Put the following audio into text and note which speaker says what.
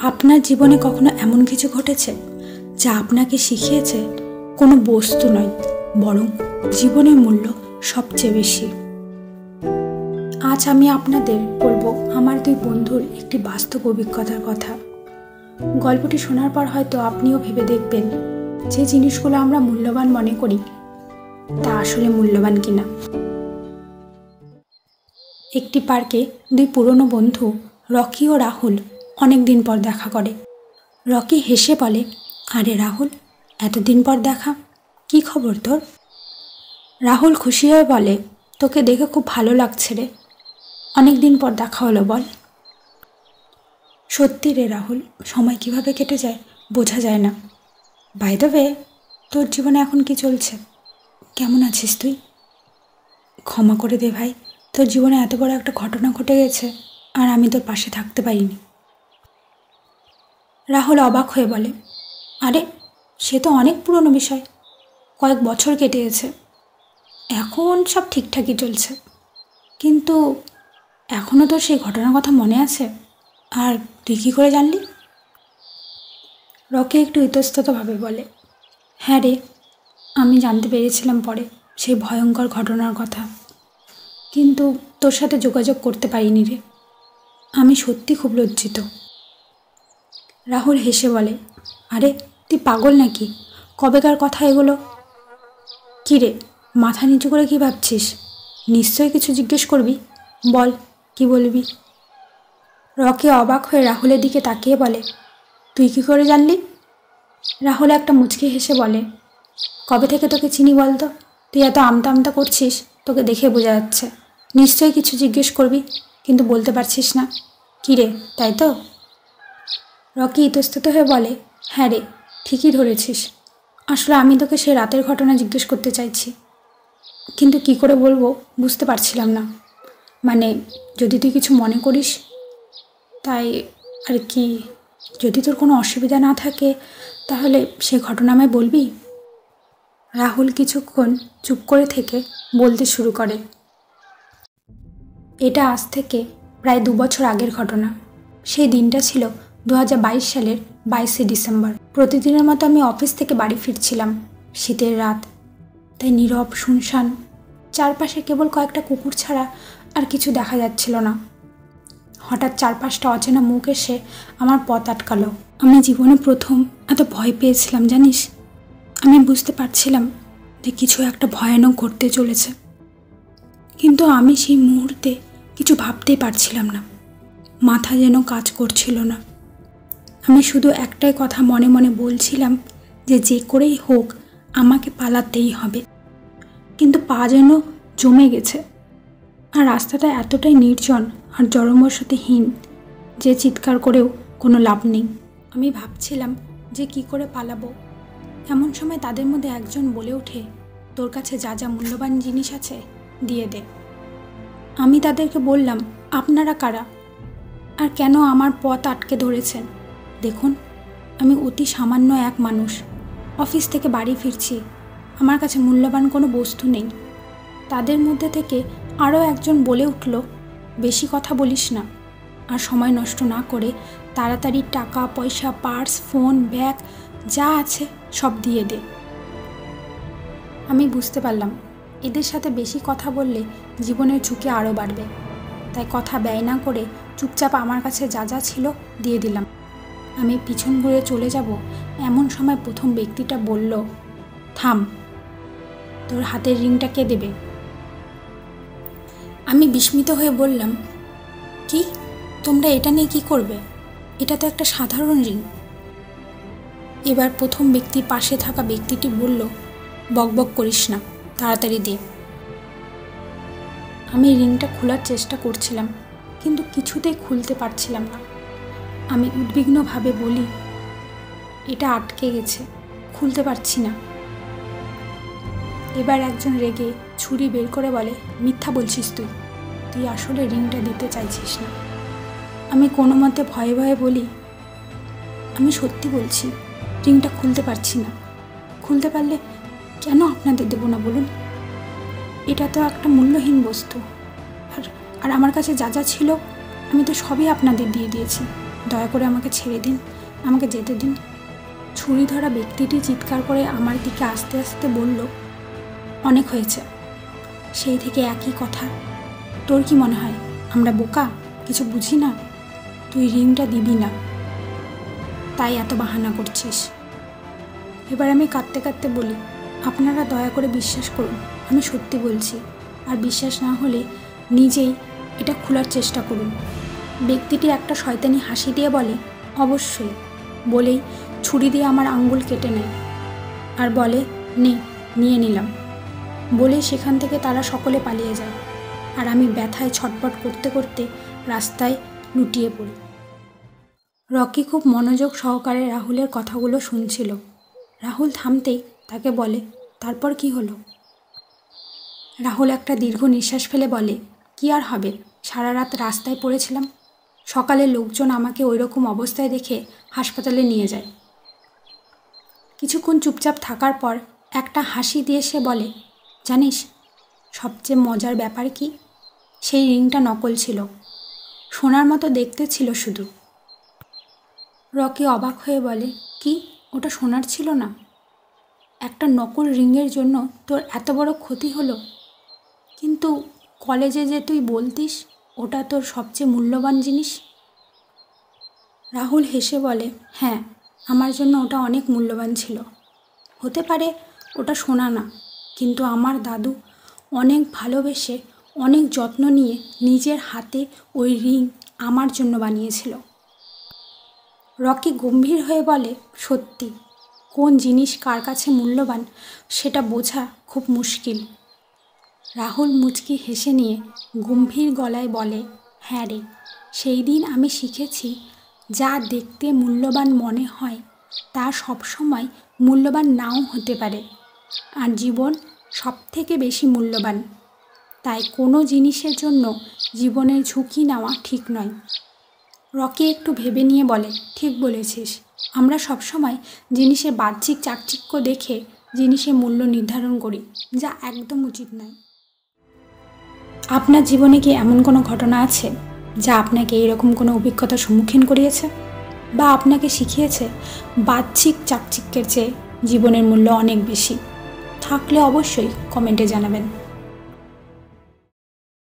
Speaker 1: আপনার জীবনে কখনো এমন কিছু ঘটেছে যা আপনাকে শিখিয়েছে কোনো বস্তু নয়, বরং জীবনের মূল্য সবচেয়ে বেশি? আজ আমি আপনাদের বলবো আমার দুই বন্ধুর একটি বাস্তব অভিজ্ঞতার কথা। গল্পটি শোনার পর হয়তো আপনিও ভেবে দেখবেন যে জিনিসগুলো আমরা মূল্যবান মনে করি তা আসলে মূল্যবান কিনা। একটি পার্কে দুই পুরনো বন্ধু রকি ও রাহুল অনেক দিন পর দেখা করে। রকি হেসে বলে, আরে রাহুল, এতদিন পর দেখা, কি খবর তোর? রাহুল খুশি হয়ে বলে, তোকে দেখে খুব ভালো লাগছে রে, অনেক দিন পর দেখা হলো বল। সত্যি রে রাহুল, সময় কিভাবে কেটে যায় বোঝা যায় না। বাই দ্য ওয়ে, তোর জীবনে এখন কি চলছে? কেমন আছিস তুই? ক্ষমা করে দে ভাই, তোর জীবনে এত বড় একটা ঘটনা ঘটে গেছে আর আমি তোর পাশে থাকতে পারিনি। রাহুল অবাক হয়ে বলে, আরে সে তো অনেক পুরনো বিষয়, কয়েক বছর কেটে গেছে, এখন সব ঠিকঠাকই চলছে। কিন্তু এখনও তো সেই ঘটনার কথা মনে আছে, আর তুই কী করে জানলি? রকি একটু ইতস্ততভাবে বলে, হ্যাঁ রে, আমি জানতে পেরেছিলাম পরে সেই ভয়ঙ্কর ঘটনার কথা, কিন্তু তোর সাথে যোগাযোগ করতে পারিনি রে, আমি সত্যি খুব লজ্জিত। রাহুল হেসে বলে, আরে তুই পাগল নাকি, কবেকার কথা এগুলো? কী রে, মাথা নিচু করে কি ভাবছিস? নিশ্চয়ই কিছু জিজ্ঞেস করবি, বল কি বলবি? রকি অবাক হয়ে রাহুলের দিকে তাকিয়ে বলে, তুই কি করে জানলি? রাহুল একটা মুচকি হেসে বলে, কবে থেকে তোকে চিনি বলতো? তুই এত আমতা আমতা করছিস, তোকে দেখে বোঝা যাচ্ছে নিশ্চয়ই কিছু জিজ্ঞেস করবি, কিন্তু বলতে পারছিস না। কী রে, তাই তো? রকি ইতস্তত হয়ে বলে, হ্যাঁ রে, ঠিকই ধরেছিস, আসলে আমি তোকে সে রাতের ঘটনা জিজ্ঞেস করতে চাইছি, কিন্তু কি করে বলবো বুঝতে পারছিলাম না। মানে যদি তুই কিছু মনে করিস তাই আর কি, যদি তোর কোনো অসুবিধা না থাকে তাহলে সে ঘটনা আমায় বলবি? রাহুল কিছুক্ষণ চুপ করে থেকে বলতে শুরু করে, এটা আজ থেকে প্রায় 2 বছর আগের ঘটনা। সেই দিনটা ছিল 2022 সালের 22শে ডিসেম্বর। প্রতিদিনের মতো আমি অফিস থেকে বাড়ি ফিরছিলাম। শীতের রাত, তাই নীরব শুনশান, চারপাশে কেবল কয়েকটা কুকুর ছাড়া আর কিছু দেখা যাচ্ছিল না। হঠাৎ 4-5টা অচেনা মুখ এসে আমার পথ আটকালো। আমি জীবনে প্রথম এত ভয় পেয়েছিলাম জানিস। আমি বুঝতে পারছিলাম যে কিছু একটা ভয়ানক ঘটতে চলেছে, কিন্তু আমি সেই মুহূর্তে কিছু ভাবতেই পারছিলাম না, মাথা যেন কাজ করছিল না। আমি শুধু একটাই কথা মনে মনে বলছিলাম যে করেই হোক আমাকে পালাতেই হবে, কিন্তু পা যেন জমে গেছে, আর রাস্তাটা এতটাই নির্জন আর জনবসতিহীন যে চিৎকার করেও কোনো লাভ নেই। আমি ভাবছিলাম যে কি করে পালাবো। এমন সময় তাদের মধ্যে একজন বলে ওঠে, তোর কাছে যা যা মূল্যবান জিনিস আছে দিয়ে দে। আমি তাদেরকে বললাম, আপনারা কারা আর কেন আমার পথ আটকে ধরেছেন? দেখুন, আমি অতি সামান্য এক মানুষ, অফিস থেকে বাড়ি ফিরছি, আমার কাছে মূল্যবান কোনো বস্তু নেই। তাদের মধ্যে থেকে আরও একজন বলে উঠল, বেশি কথা বলিস না, আর সময় নষ্ট না করে তাড়াতাড়ি টাকা পয়সা, পার্স, ফোন, ব্যাগ যা আছে সব দিয়ে দে। আমি বুঝতে পারলাম এদের সাথে বেশি কথা বললে জীবনের ঝুঁকি আরও বাড়বে, তাই কথা ব্যয় না করে চুপচাপ আমার কাছে যা যা ছিল দিয়ে দিলাম। আমি পিছন ঘুরে চলে যাব এমন সময় প্রথম ব্যক্তিটা বলল, থাম, তোর হাতের রিংটা কে দেবে? আমি বিস্মিত হয়ে বললাম, কি, তোমরা এটা নিয়ে কি করবে? এটা তো একটা সাধারণ রিং। এবার প্রথম ব্যক্তির পাশে থাকা ব্যক্তিটি বলল, বকবক করিস না, তাড়াতাড়ি দে। আমি রিংটা খোলার চেষ্টা করছিলাম, কিন্তু কিছুতেই খুলতে পারছিলাম না। আমি উদ্বিগ্নভাবে বলি, এটা আটকে গেছে, খুলতে পারছি না। এবার একজন রেগে ছুরি বের করে বলে, মিথ্যা বলছিস তুই আসলে রিংটা দিতে চাইছিস না। আমি কোনো মতে ভয়ে ভয়ে বলি, আমি সত্যি বলছি, রিংটা খুলতে পারছি না। খুলতে পারলে কেন আপনাদের দেবো না বলুন? এটা তো একটা মূল্যহীন বস্তু, আর আমার কাছে যা যা ছিল আমি তো সবই আপনাদের দিয়ে দিয়েছি, দয়া করে আমাকে ছেড়ে দিন, আমাকে যেতে দিন। ছুরি ধরা ব্যক্তিটি চিৎকার করে আমার দিকে আস্তে আস্তে বলল, অনেক হয়েছে। সেই থেকে একই কথা, তোর কি মনে হয় আমরা বোকা, কিছু বুঝি না? তুই রিংটা দিবি না, তাই এত বাহানা করছিস। এবার আমি কাঁদতে কাঁদতে বলি, আপনারা দয়া করে বিশ্বাস করুন, আমি সত্যি বলছি, আর বিশ্বাস না হলে নিজেই এটা খোলার চেষ্টা করুন। ব্যক্তিটি একটা শয়তানি হাসি দিয়ে বলে, অবশ্যই, বলেই ছুরি দিয়ে আমার আঙ্গুল কেটে নেয় আর বলে, নিয়ে নিলাম। বলেই সেখান থেকে তারা সকলে পালিয়ে যায়, আর আমি ব্যথায় ছটপট করতে করতে রাস্তায় লুটিয়ে পড়ি। রকি খুব মনোযোগ সহকারে রাহুলের কথাগুলো শুনছিল। রাহুল থামতেই তাকে বলে, তারপর কি হলো? রাহুল একটা দীর্ঘ নিঃশ্বাস ফেলে বলে, কি আর হবে, সারা রাত রাস্তায় পড়েছিলাম। সকালে লোকজন আমাকে ওই রকম অবস্থায় দেখে হাসপাতালে নিয়ে যায়। কিছুক্ষণ চুপচাপ থাকার পর একটা হাসি দিয়ে সে বলে, জানিস সবচেয়ে মজার ব্যাপার কি? সেই রিংটা নকল ছিল, সোনার মতো দেখতে ছিল শুধু। রকি অবাক হয়ে বলে, কি, ওটা সোনার ছিল না? একটা নকল রিংয়ের জন্য তোর এত বড় ক্ষতি হলো? কিন্তু কলেজে যে তুই বলতিস ওটা তোর সবচেয়ে মূল্যবান জিনিস। রাহুল হেসে বলে, হ্যাঁ, আমার জন্য ওটা অনেক মূল্যবান ছিল। হতে পারে ওটা সোনা না, কিন্তু আমার দাদু অনেক ভালোবেসে, অনেক যত্ন নিয়ে নিজের হাতে ওই রিং আমার জন্য বানিয়েছিল। রকি গম্ভীর হয়ে বলে, সত্যি, কোন জিনিস কার কাছে মূল্যবান সেটা বোঝা খুব মুশকিল। রাহুল মুচকি হেসে নিয়ে গম্ভীর গলায় বলে, হ্যাঁ রে, সেই দিন আমি শিখেছি যা দেখতে মূল্যবান মনে হয় তা সবসময় মূল্যবান নাও হতে পারে, আর জীবন সবথেকে বেশি মূল্যবান। তাই কোনো জিনিসের জন্য জীবনের ঝুঁকি নেওয়া ঠিক নয়। রকি একটু ভেবে নিয়ে বলে, ঠিক বলেছিস, আমরা সবসময় জিনিসের বাহ্যিক চাকচিক্য দেখে জিনিসের মূল্য নির্ধারণ করি, যা একদম উচিত নয়। আপনার জীবনে কি এমন কোনো ঘটনা আছে যা আপনাকে এইরকম কোনো অভিজ্ঞতার সম্মুখীন করিয়েছে, বা আপনাকে শিখিয়েছে বাহ্যিক চাকচিক্যের চেয়ে জীবনের মূল্য অনেক বেশি? থাকলে অবশ্যই কমেন্টে জানাবেন।